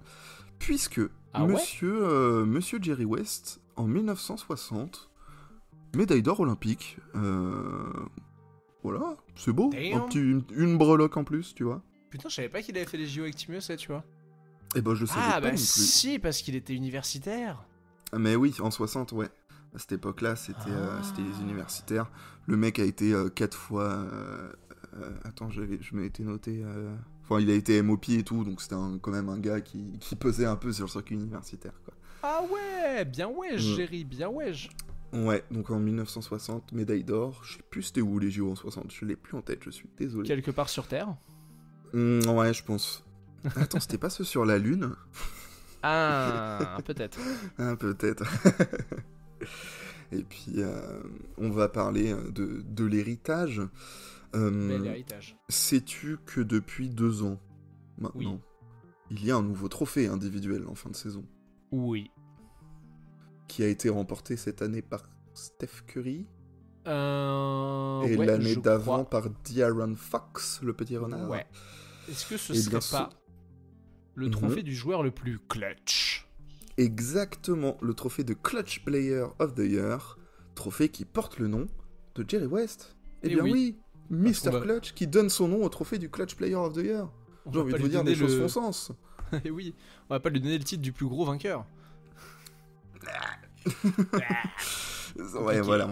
S1: puisque Monsieur Jerry West, en 1960, médaille d'or olympique, voilà, c'est beau, une breloque en plus, tu vois.
S2: Putain, je savais pas qu'il avait fait les JO avec Team USA, tu vois.
S1: Eh ben, je savais pas non plus.
S2: Si, parce qu'il était universitaire.
S1: Mais oui, en 60, ouais. À cette époque-là, c'était les universitaires. Le mec a été 4 fois... attends, je m'ai été noté... Enfin, il a été MOP et tout, donc c'était quand même un gars qui pesait un peu sur le circuit universitaire, quoi.
S2: Ah ouais, bien wesh, Jerry, bien wesh.
S1: Ouais, donc en 1960, médaille d'or. Je sais plus c'était où les JO en 60, je l'ai plus en tête, je suis désolé.
S2: Quelque part sur Terre.
S1: Ouais, je pense. Attends, c'était pas ceux sur la Lune?
S2: Ah, peut-être.
S1: Ah, peut-être. Et puis, on va parler de l'héritage.
S2: Bel héritage.
S1: Sais-tu que depuis 2 ans, maintenant, il y a un nouveau trophée individuel en fin de saison?
S2: Oui.
S1: Qui a été remporté cette année par Steph Curry. Et
S2: ouais,
S1: l'année d'avant par De'Aaron Fox, le petit renard.
S2: Ouais. Est-ce que ce serait pas le trophée du joueur le plus clutch?
S1: Exactement, le trophée de Clutch Player of the Year, trophée qui porte le nom de Jerry West. Eh bien oui, Mr. Clutch qui donne son nom au trophée du Clutch Player of the Year. J'ai envie de vous dire, des choses font sens.
S2: Et oui, on va pas lui donner le titre du plus gros vainqueur.
S1: Ouais, voilà, on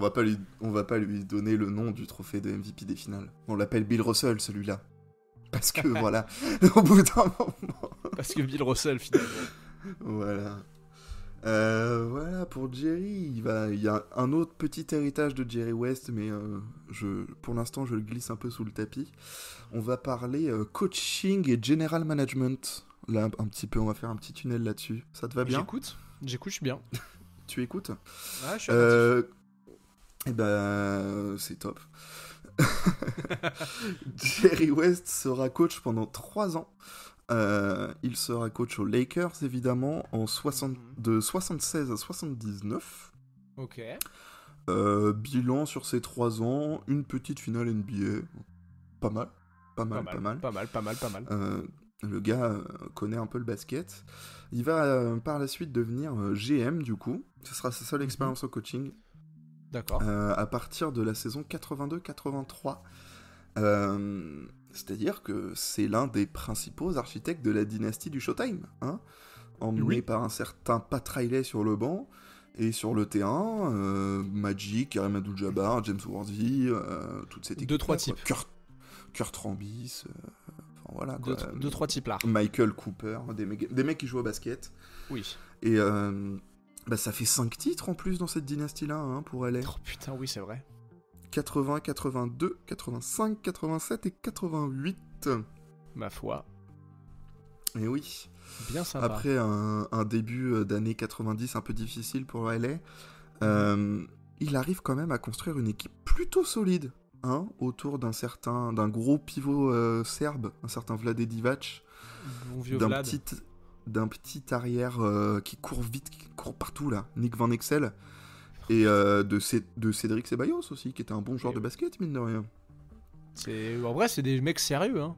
S1: va pas lui donner le nom du trophée de MVP des finales. On l'appelle Bill Russell, celui-là. Parce que voilà, au bout d'un moment.
S2: Parce que Bill Russell, finalement.
S1: Voilà. Voilà, pour Jerry, il y a un autre petit héritage de Jerry West, mais pour l'instant, je le glisse un peu sous le tapis. On va parler coaching et general management. Là, un petit peu, on va faire un petit tunnel là-dessus. Ça te va bien?
S2: J'écoute, je suis bien.
S1: Tu écoutes?
S2: Ouais, je suis attentif.
S1: Eh ben, c'est top. Jerry West sera coach pendant 3 ans. Il sera coach aux Lakers, évidemment, de 76 à 79.
S2: Ok.
S1: Bilan sur ces 3 ans, une petite finale NBA. Pas mal. Le gars connaît un peu le basket. Il va par la suite devenir GM, du coup. Ce sera sa seule expérience au coaching.
S2: D'accord.
S1: À partir de la saison 82-83. C'est-à-dire que c'est l'un des principaux architectes de la dynastie du Showtime, hein, emmené par un certain Pat Riley sur le banc, et sur le terrain, Magic, Kareem Abdul-Jabbar, James Worthy, toute cette équipe.
S2: 2-3 types.
S1: Kurt Rambis, enfin voilà quoi.
S2: 2-3 types là.
S1: Michael Cooper, des mecs qui jouent au basket.
S2: Oui.
S1: Et ça fait 5 titres en plus dans cette dynastie-là, hein, pour LA.
S2: Oh putain, oui, c'est vrai.
S1: 80, 82, 85, 87 et 88.
S2: Ma foi.
S1: Et oui.
S2: Bien sympa.
S1: Après un début d'année 90 un peu difficile pour LA, il arrive quand même à construire une équipe plutôt solide, hein, autour d'un gros pivot serbe, un certain Vlade Divac,
S2: Bon vieux Vlad.
S1: d'un petit arrière qui court vite, qui court partout là, Nick Van Exel, et de Cédric Ceballos aussi, qui était un bon joueur de basket, mine de rien.
S2: En vrai, c'est des mecs sérieux, hein.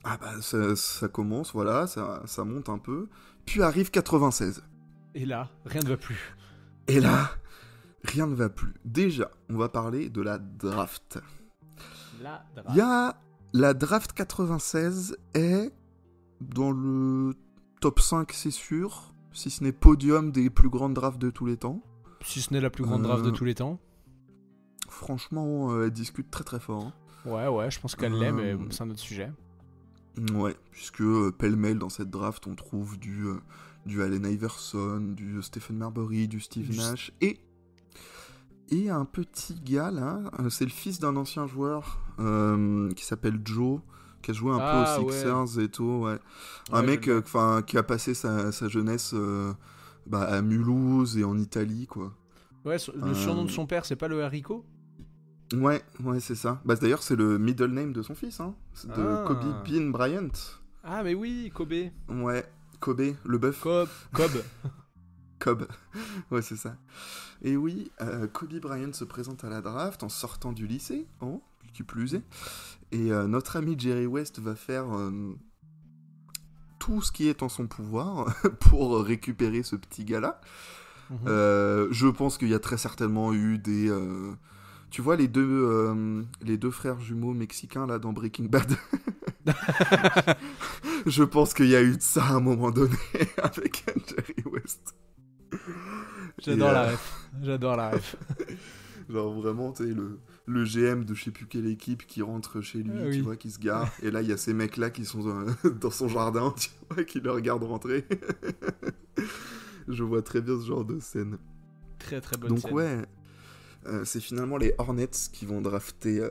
S1: Ah bah ça commence, voilà, ça monte un peu. Puis arrive 96.
S2: Et là, rien ne va plus.
S1: Et là, rien ne va plus. Déjà, on va parler de la draft. Il y a la draft 96 est dans le top 5, c'est sûr, si ce n'est podium des plus grandes drafts de tous les temps.
S2: Si ce n'est la plus grande draft de tous les temps.
S1: Franchement, elle discute très très fort. Hein.
S2: Ouais, je pense qu'elle l'aime, mais c'est un autre sujet.
S1: Ouais, puisque pêle-mêle dans cette draft, on trouve du Allen Iverson, du Stephen Marbury, du Steve Nash, et un petit gars là, c'est le fils d'un ancien joueur qui s'appelle Joe, qui a joué un peu aux Sixers et tout, ouais. Un mec qui a passé sa jeunesse à Mulhouse et en Italie, quoi.
S2: Ouais, le surnom de son père, c'est pas le haricot ?
S1: Ouais, c'est ça. D'ailleurs, c'est le middle name de son fils, hein. C'est de Kobe Bean Bryant.
S2: Ah, mais oui, Kobe.
S1: Ouais, Kobe, le bœuf. Cobb. Ouais, c'est ça. Et oui, Kobe Bryant se présente à la draft en sortant du lycée, hein, qui plus est. Et notre ami Jerry West va faire tout ce qui est en son pouvoir pour récupérer ce petit gars-là. Je pense qu'il y a très certainement eu des... Tu vois les deux frères jumeaux mexicains là dans Breaking Bad. Je pense qu'il y a eu de ça à un moment donné avec Jerry West.
S2: J'adore la ref.
S1: Genre vraiment, tu sais, le GM de je sais plus quelle équipe qui rentre chez lui, tu vois, qui se gare. Et là, il y a ces mecs-là qui sont dans son jardin, tu vois, qui le regardent rentrer. Je vois très bien ce genre de scène.
S2: Très très bonne
S1: Donc
S2: scène.
S1: ouais, c'est finalement les Hornets qui vont drafter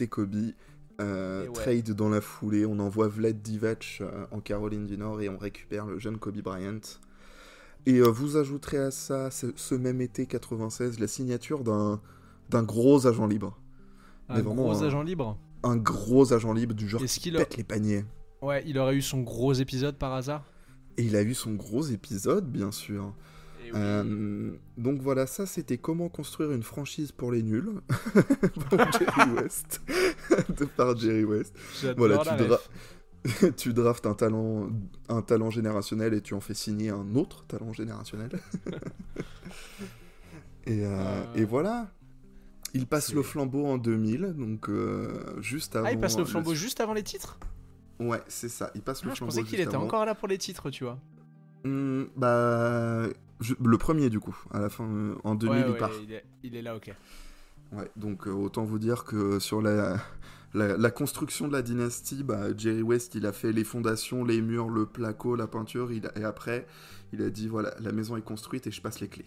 S1: Kobe. Trade dans la foulée, on envoie Vlad Divac en Caroline du Nord et on récupère le jeune Kobe Bryant. Et vous ajouterez à ça, ce même été 96, la signature d'un gros agent libre.
S2: Un gros agent libre ?
S1: Un gros agent libre du genre qui pète les paniers.
S2: Ouais, il aurait eu son gros épisode par hasard ?
S1: Et il a eu son gros épisode, bien sûr. Donc voilà, ça c'était comment construire une franchise pour les nuls par Jerry West. Par Jerry West.
S2: Voilà,
S1: tu draftes un talent générationnel et tu en fais signer un autre talent générationnel. Et voilà. Il passe le flambeau en 2000, donc juste avant...
S2: Ah, il passe le flambeau juste avant les titres ?
S1: Ouais, c'est ça. Il passe le flambeau
S2: je pensais qu'il était encore là pour les titres, tu vois.
S1: Le premier du coup, à la fin, en 2000 il part.
S2: Il est là, ok.
S1: Ouais, donc autant vous dire que sur la construction de la dynastie, Jerry West il a fait les fondations, les murs, le placo, la peinture, et après il a dit voilà, la maison est construite et je passe les clés.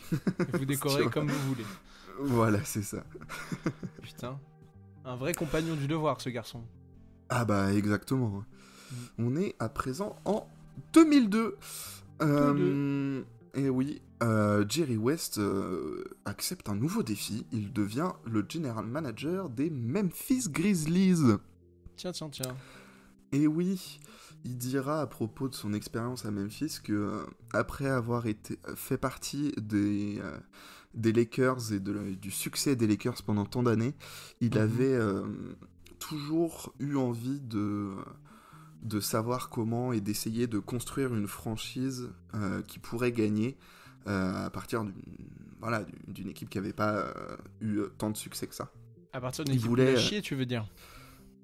S2: Vous décorez comme vous voulez.
S1: Voilà, c'est ça.
S2: Putain, un vrai compagnon du devoir ce garçon.
S1: Ah bah exactement. On est à présent en 2002. Et oui, Jerry West accepte un nouveau défi. Il devient le general manager des Memphis Grizzlies.
S2: Tiens.
S1: Et oui, il dira à propos de son expérience à Memphis que après avoir fait partie des Lakers et du succès des Lakers pendant tant d'années, il avait toujours eu envie de savoir comment et d'essayer de construire une franchise qui pourrait gagner à partir d'une équipe qui n'avait pas eu tant de succès que ça.
S2: À partir d'une équipe de chier, tu veux dire ?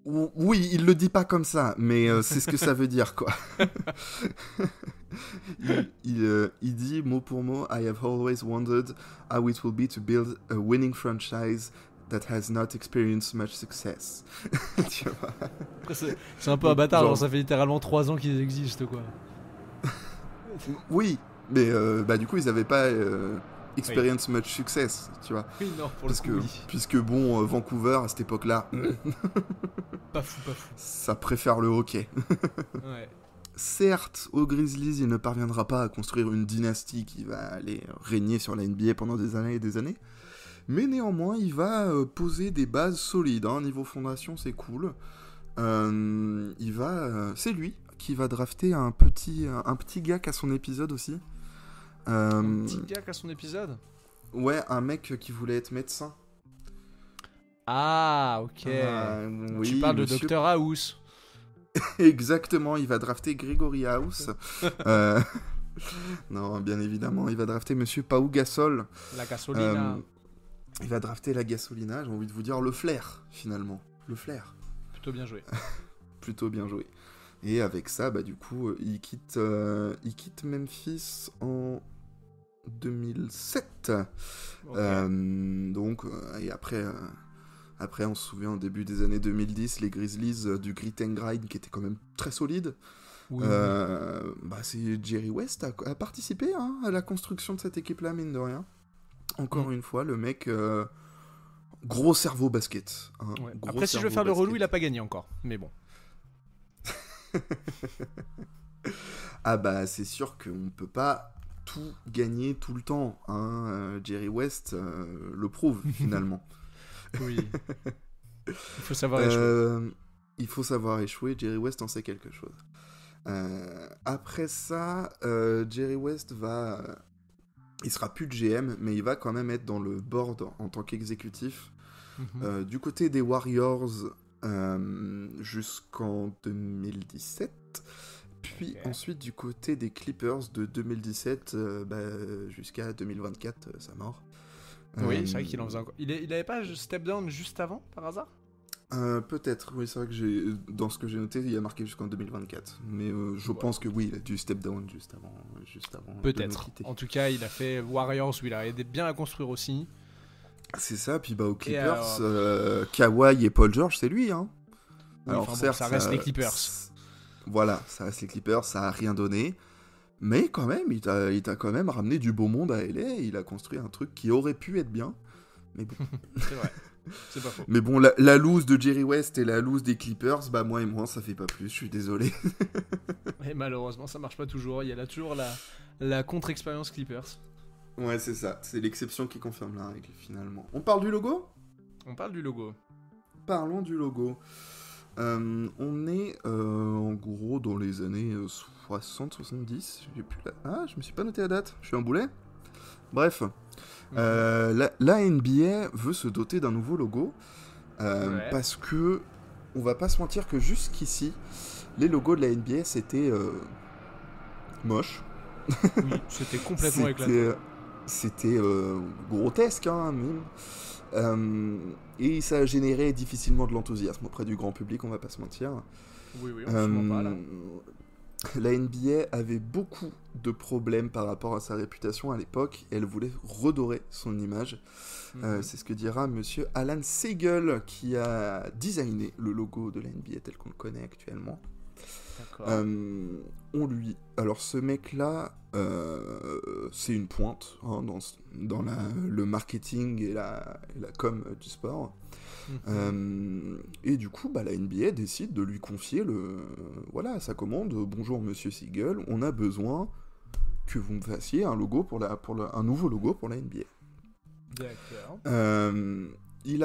S1: Oui, il le dit pas comme ça, mais c'est ce que ça veut dire, quoi. Il dit mot pour mot, I have always wondered how it will be to build a winning franchise that has not experienced much success. Tu vois.
S2: Après, c'est un peu un bâtard, genre ça fait littéralement 3 ans qu'ils existent, quoi.
S1: Oui, mais du coup, ils avaient pas experience much success, tu vois.
S2: Oui, non, pour le coup, oui.
S1: Puisque bon, Vancouver, à cette époque-là,
S2: pas fou.
S1: Ça préfère le hockey.
S2: Ouais.
S1: Certes, aux Grizzlies, il ne parviendra pas à construire une dynastie qui va aller régner sur la NBA pendant des années et des années, mais néanmoins, il va poser des bases solides. Niveau fondation, c'est cool. C'est lui qui va drafter un petit gars qui a son épisode aussi.
S2: Un petit gars qui a son épisode.
S1: Ouais, un mec qui voulait être médecin.
S2: Ah, ok.
S1: Oui,
S2: tu parles de Dr House.
S1: Exactement, il va drafter Gregory House. Non, bien évidemment, il va drafter Monsieur Pau Gasol.
S2: La gasolina.
S1: Il va drafter la gasolina, j'ai envie de vous dire le flair, finalement. Le flair.
S2: Plutôt bien joué.
S1: Plutôt bien joué. Et avec ça, du coup, il quitte Memphis en 2007. Okay. Et après, on se souvient, au début des années 2010, les Grizzlies du grit and grind qui était quand même très solide.
S2: Oui.
S1: C'est Jerry West a participé à la construction de cette équipe-là, mine de rien. Encore une fois, le mec, gros cerveau basket.
S2: Ouais. Après, si je veux faire le relou, il a pas gagné encore. Mais bon.
S1: C'est sûr qu'on peut pas tout gagner tout le temps. Jerry West le prouve, finalement.
S2: Oui. Il faut savoir échouer.
S1: Il faut savoir échouer. Jerry West en sait quelque chose. Après ça, Jerry West il sera plus de GM, mais il va quand même être dans le board en tant qu'exécutif. Du côté des Warriors jusqu'en 2017. Puis ensuite du côté des Clippers de 2017 jusqu'à 2024, sa mort.
S2: Oui, c'est vrai qu'il en faisait encore. Il avait pas step down juste avant, par hasard ?
S1: Peut-être, oui, c'est vrai que dans ce que j'ai noté, il a marqué jusqu'en 2024. Mais je pense que oui, il a dû step down juste avant
S2: peut-être. En tout cas, il a fait Warriors où il a aidé bien à construire aussi.
S1: C'est ça, puis aux Clippers, Kawhi et Paul George, c'est lui.
S2: Alors certes, ça reste les Clippers.
S1: Voilà, ça reste les Clippers, ça a rien donné. Mais quand même, il t'a quand même ramené du beau monde à LA. Il a construit un truc qui aurait pu être bien. Mais bon.
S2: C'est vrai. C'est pas faux.
S1: Mais bon, la loose de Jerry West et la loose des Clippers, moi, ça fait pas plus, je suis désolé.
S2: Et malheureusement, ça marche pas toujours. Il y a toujours la contre-expérience Clippers.
S1: Ouais, c'est ça. C'est l'exception qui confirme la règle, finalement. On parle du logo ?
S2: On parle du logo.
S1: Parlons du logo. On est en gros dans les années 60-70. Je me suis pas noté la date. Je suis un boulet. Bref. La NBA veut se doter d'un nouveau logo parce que on va pas se mentir que jusqu'ici les logos de la NBA c'était moche.
S2: Oui, c'était complètement éclaté.
S1: C'était grotesque même. Et ça a généré difficilement de l'enthousiasme auprès du grand public, on va pas se mentir.
S2: Oui, on se ment pas là.
S1: La NBA avait beaucoup de problèmes par rapport à sa réputation à l'époque et elle voulait redorer son image. C'est ce que dira monsieur Alan Siegel qui a designé le logo de la NBA tel qu'on le connaît actuellement.
S2: D'accord.
S1: Alors ce mec-là, c'est une pointe dans le marketing et la com du sport. Et du coup, la NBA décide de lui confier sa commande. Bonjour Monsieur Siegel, on a besoin que vous me fassiez un logo un nouveau logo pour la NBA.
S2: D'accord.
S1: Il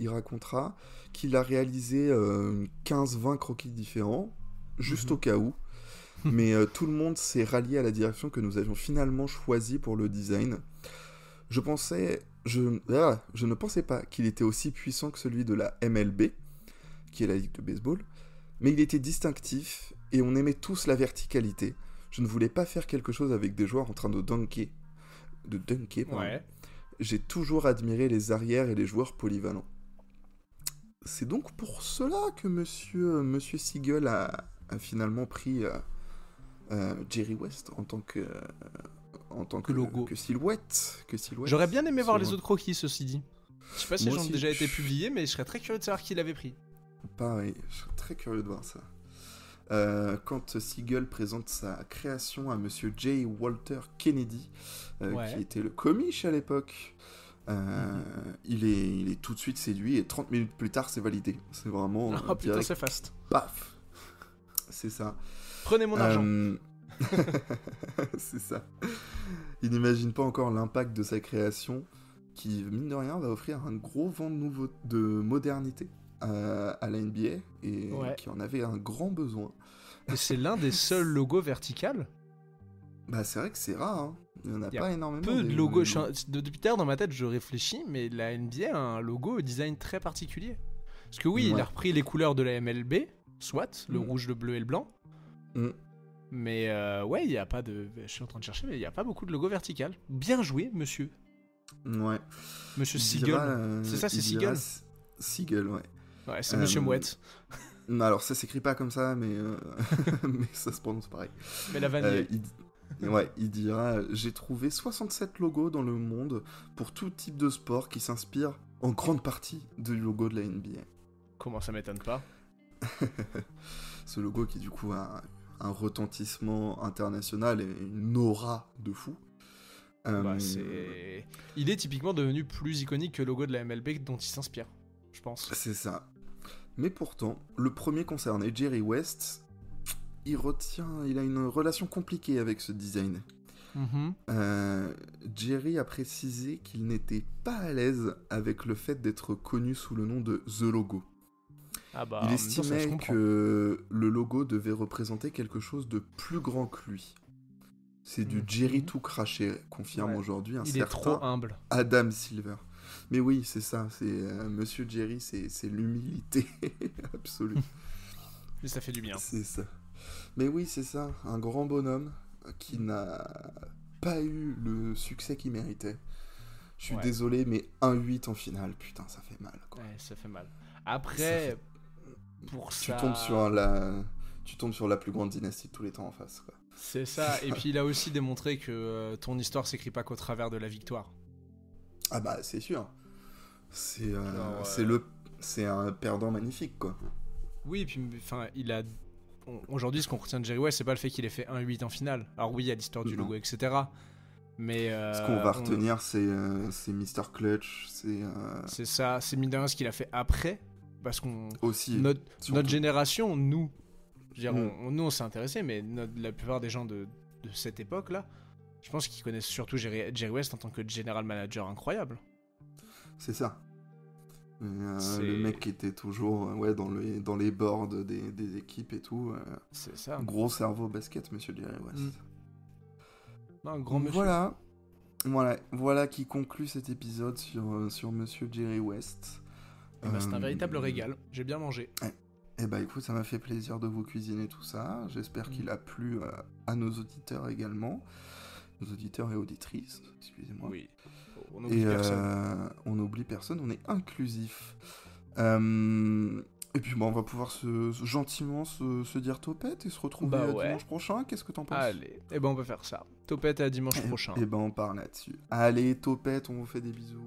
S1: racontera qu'il a réalisé 15-20 croquis différents, juste au cas où. Mais tout le monde s'est rallié à la direction que nous avions finalement choisie pour le design. Je ne pensais pas qu'il était aussi puissant que celui de la MLB, qui est la ligue de baseball, mais il était distinctif et on aimait tous la verticalité. Je ne voulais pas faire quelque chose avec des joueurs en train de dunker.
S2: Ouais.
S1: J'ai toujours admiré les arrières et les joueurs polyvalents. c'est donc pour cela que Monsieur Siegel a finalement pris Jerry West en tant
S2: Que logo.
S1: que silhouette.
S2: J'aurais bien aimé voir
S1: sur-
S2: les autres croquis, ceci dit. Je sais pas si
S1: Moi
S2: ils ont
S1: aussi,
S2: déjà été publiés, mais je serais très curieux de savoir qui l'avait pris.
S1: Pareil, je serais très curieux de voir ça. Quand Siegel présente sa création à Monsieur J. Walter Kennedy,
S2: Ouais.
S1: qui était le commish à l'époque, il est tout de suite séduit et 30 minutes plus tard c'est validé. C'est vraiment
S2: Oh putain,
S1: direct,
S2: c'est fast.
S1: paf. C'est ça.
S2: Prenez mon argent.
S1: C'est ça. Il n'imagine pas encore l'impact de sa création qui, mine de rien, va offrir un gros vent de modernité à la NBA et
S2: Ouais.
S1: qui en avait un grand besoin.
S2: Et c'est l'un des seuls logos verticales.
S1: Bah c'est vrai que c'est rare, hein. Il n'y en a
S2: Y a
S1: pas énormément.
S2: Peu de
S1: des-
S2: logos. Depuis tout à l'heure, dans ma tête, je réfléchis, mais la NBA a un logo au design très particulier. Parce que oui, il
S1: Ouais.
S2: a repris les couleurs de la MLB, soit, le
S1: Mm.
S2: rouge, le bleu et le blanc.
S1: Mm.
S2: Mais ouais, il n'y a pas de... Je suis en train de chercher, mais il n'y a pas beaucoup de logos verticales. Bien joué, monsieur.
S1: Ouais.
S2: Monsieur
S1: Il
S2: Siegel.
S1: dira,
S2: C'est ça, c'est
S1: il
S2: Siegel
S1: dira Siegel, ouais.
S2: Ouais, c'est Monsieur
S1: Euh,
S2: Mouette.
S1: Non, alors ça s'écrit pas comme ça, mais, mais ça se prononce pareil.
S2: Mais la vanille.
S1: Il dira j'ai trouvé 67 logos dans le monde pour tout type de sport qui s'inspire en grande partie du logo de la NBA.
S2: Comment ça m'étonne pas.
S1: Ce logo qui du coup a un retentissement international et une aura de fou.
S2: Bah, il est typiquement devenu plus iconique que le logo de la MLB dont il s'inspire, je pense.
S1: C'est ça. Mais pourtant, le premier concerné, Jerry West, il a une relation compliquée avec ce design.
S2: Mhm.
S1: Jerry a précisé qu'il n'était pas à l'aise avec le fait d'être connu sous le nom de The Logo.
S2: Ah bah,
S1: Il
S2: en même temps, ça, je
S1: estimait
S2: comprends.
S1: que le logo devait représenter quelque chose de plus grand que lui. C'est du
S2: Mhm.
S1: Jerry tout craché, confirme
S2: Ouais.
S1: aujourd'hui un
S2: Il est
S1: certain
S2: trop humble.
S1: Adam Silver. Mais oui, c'est ça, c'est Monsieur Jerry, c'est l'humilité absolue.
S2: Mais ça fait du bien.
S1: C'est ça. Mais oui, c'est ça, un grand bonhomme qui n'a pas eu le succès qu'il méritait. Je suis
S2: Ouais.
S1: désolé, mais 1-8 en finale, putain, ça fait mal, quoi.
S2: Ouais, ça fait mal. Après,
S1: Ça
S2: pour
S1: Tu
S2: ça...
S1: tombes sur la plus grande dynastie de tous les temps en face, quoi.
S2: C'est ça. Et puis il a aussi démontré que ton histoire s'écrit pas qu'au travers de la victoire.
S1: Ah bah, c'est sûr. C'est
S2: Genre,
S1: c'est un perdant magnifique, quoi.
S2: Oui, et puis enfin, aujourd'hui, ce qu'on retient de Jerry West, c'est pas le fait qu'il ait fait 1-8 en finale. Alors oui, il y a l'histoire du
S1: Non.
S2: logo, etc. Mais
S1: Ce qu'on va retenir, c'est Mr. Clutch,
S2: c'est ça, c'est mine de rien ce qu'il a fait après, parce qu'on
S1: aussi...
S2: notre
S1: surtout.
S2: génération, nous, je veux dire,
S1: Mm.
S2: nous on s'est intéressés, mais la plupart des gens de cette époque-là, je pense qu'ils connaissent surtout Jerry West en tant que general manager incroyable.
S1: C'est ça.
S2: C'est-
S1: Le mec qui était toujours dans les boards des équipes et tout.
S2: C'est ça.
S1: Gros cerveau basket, monsieur Jerry West.
S2: Mm. Non, un grand monsieur.
S1: Voilà qui conclut cet épisode sur monsieur Jerry West.
S2: Eh ben, c'est un véritable régal. J'ai bien mangé.
S1: Eh bah écoute, ça m'a fait plaisir de vous cuisiner tout ça. J'espère qu'il a plu à nos auditeurs également. Nos auditeurs et auditrices, excusez-moi.
S2: Oui. On n'oublie personne.
S1: On n'oublie personne, on est inclusif. Et puis bon, on va pouvoir gentiment se dire topette et se retrouver
S2: Bah ouais.
S1: dimanche prochain. Qu'est-ce que t'en penses?
S2: Allez, eh ben on peut faire ça. Topette à dimanche prochain.
S1: Et ben on part là-dessus. Allez, topette, on vous fait des bisous.